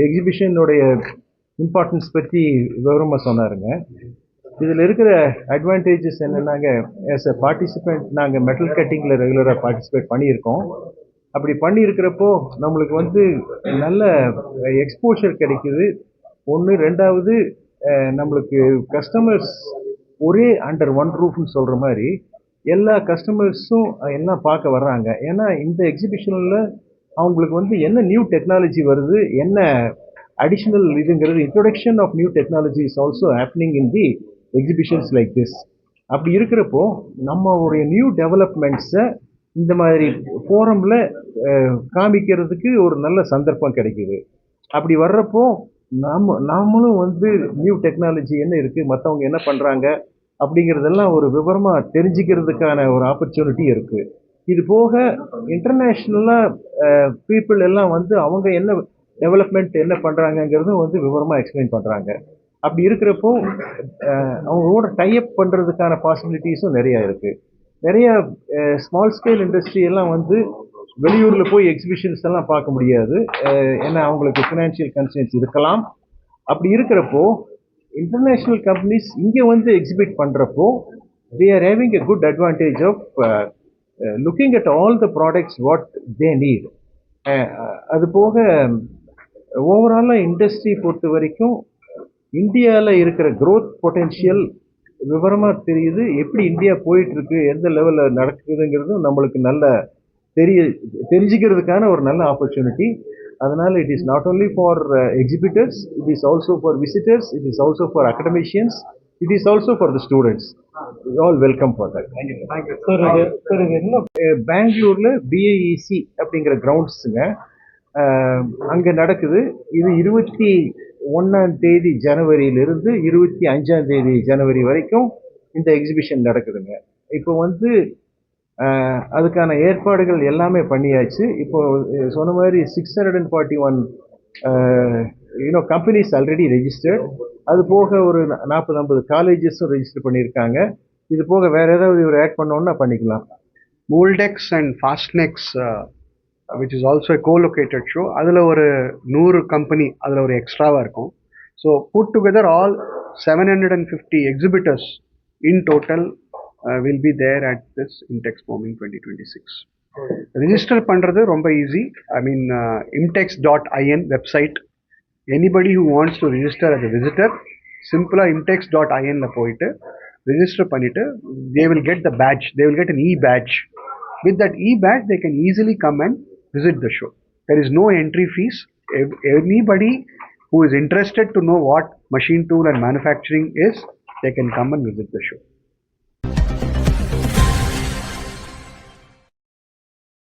எக்ஸிபிஷனுடைய importance பற்றி விவரமாக சொன்னாருங்க. இதில் இருக்கிற அட்வான்டேஜஸ் என்னென்னாங்க, ஆஸ் அ பார்ட்டிசிபெண்ட் நாங்கள் மெட்டல் கட்டிங்கில் ரெகுலராக பார்ட்டிசிபேட் பண்ணியிருக்கோம். அப்படி பண்ணியிருக்கிறப்போ நம்மளுக்கு வந்து நல்ல எக்ஸ்போஷர் கிடைக்குது. ஒன்று. ரெண்டாவது, நம்மளுக்கு கஸ்டமர்ஸ் ஒரே அண்டர் ஒன் ரூஃப்னு சொல்கிற மாதிரி எல்லா கஸ்டமர்ஸும் எல்லாம் பார்க்க வர்றாங்க. ஏன்னா இந்த எக்ஸிபிஷனில் அவங்களுக்கு வந்து என்ன நியூ டெக்னாலஜி வருது, என்ன அடிஷ்னல் இதுங்கிறது, introduction of new technology is also happening in the exhibitions like this. அப்படி இருக்கிறப்போ நம்ம ஒரு நியூ டெவலப்மெண்ட்ஸை இந்த மாதிரி ஃபோரமில் காமிக்கிறதுக்கு ஒரு நல்ல சந்தர்ப்பம் கிடைக்குது. அப்படி வர்றப்போ நாமளும் வந்து நியூ டெக்னாலஜி என்ன இருக்குது, மற்றவங்க என்ன பண்ணுறாங்க அப்படிங்கிறதெல்லாம் ஒரு விவரமாக தெரிஞ்சுக்கிறதுக்கான ஒரு ஆப்பர்ச்சுனிட்டி இருக்குது. இது போக இன்டர்நேஷ்னலாக பீப்புள் எல்லாம் வந்து அவங்க என்ன டெவலப்மெண்ட் என்ன பண்ணுறாங்கங்கிறதும் வந்து விவரமாக எக்ஸ்பிளைன் பண்ணுறாங்க. அப்படி இருக்கிறப்போ அவங்களோட டைப் பண்ணுறதுக்கான பாசிபிலிட்டிஸும் நிறையா இருக்குது. நிறையா ஸ்மால் ஸ்கேல் இண்டஸ்ட்ரி எல்லாம் வந்து வெளியூரில் போய் எக்ஸிபிஷன்ஸ் எல்லாம் பார்க்க முடியாது. ஏன்னா அவங்களுக்கு ஃபினான்ஷியல் கன்சர்ன்ஸ் இருக்கலாம். அப்படி இருக்கிறப்போ இன்டர்நேஷ்னல் கம்பெனிஸ் இங்கே வந்து எக்ஸிபிட் பண்ணுறப்போ they are having a good advantage of looking at all the products what they need. அது போக ஓவராலாக இண்டஸ்ட்ரி பொறுத்த வரைக்கும் இந்தியாவில் இருக்கிற க்ரோத் பொட்டென்ஷியல் விவரமாக தெரியுது. எப்படி இந்தியா போயிட்டுருக்கு, எந்த லெவலில் நடக்குதுங்கிறதும் நம்மளுக்கு நல்ல தெரிஞ்சுக்கிறதுக்கான ஒரு நல்ல ஆப்பர்ச்சுனிட்டி. அதனால் it is not only for exhibitors, it is also for visitors, it is also for academicians, it is also for the students. All welcome for that. Sir இது என்ன பெங்களூரில் பிஐஇசி அப்படிங்கிற கிரவுண்ட்ஸுங்க அங்கே நடக்குது. இது 21 ஜனவரியிலிருந்து 25 ஜனவரி வரைக்கும் இந்த எக்ஸிபிஷன் நடக்குதுங்க. இப்போ வந்து அதுக்கான ஏற்பாடுகள் எல்லாமே பண்ணியாச்சு. இப்போ சொன்ன மாதிரி 641 கம்பெனிஸ் ஆல்ரெடி ரெஜிஸ்டர்ட். அது போக ஒரு 40-50 காலேஜஸும் ரெஜிஸ்டர் பண்ணியிருக்காங்க. இது போக வேற ஏதாவது இவர் ஆட் பண்ணோன்னா பண்ணிக்கலாம். Moldex and Fastnex, which is also a co-located show, அதில் ஒரு 100 கம்பெனி அதில் ஒரு எக்ஸ்ட்ராவாக இருக்கும். So put together all 750 exhibitors in total will be there at this Imtex Bombing 2026. Register பண்ணுறது ரொம்ப easy. I mean imtex.in website. Anybody who wants to register as a visitor, சிம்பிளாக imtex.inல போயிட்டு register பண்ணிட்டு they will get the badge, they will get an e-badge. With that e-badge they can easily come and visit the show. There is no entry fees. Anybody who is interested to know what machine tool and manufacturing is, they can come and visit the show.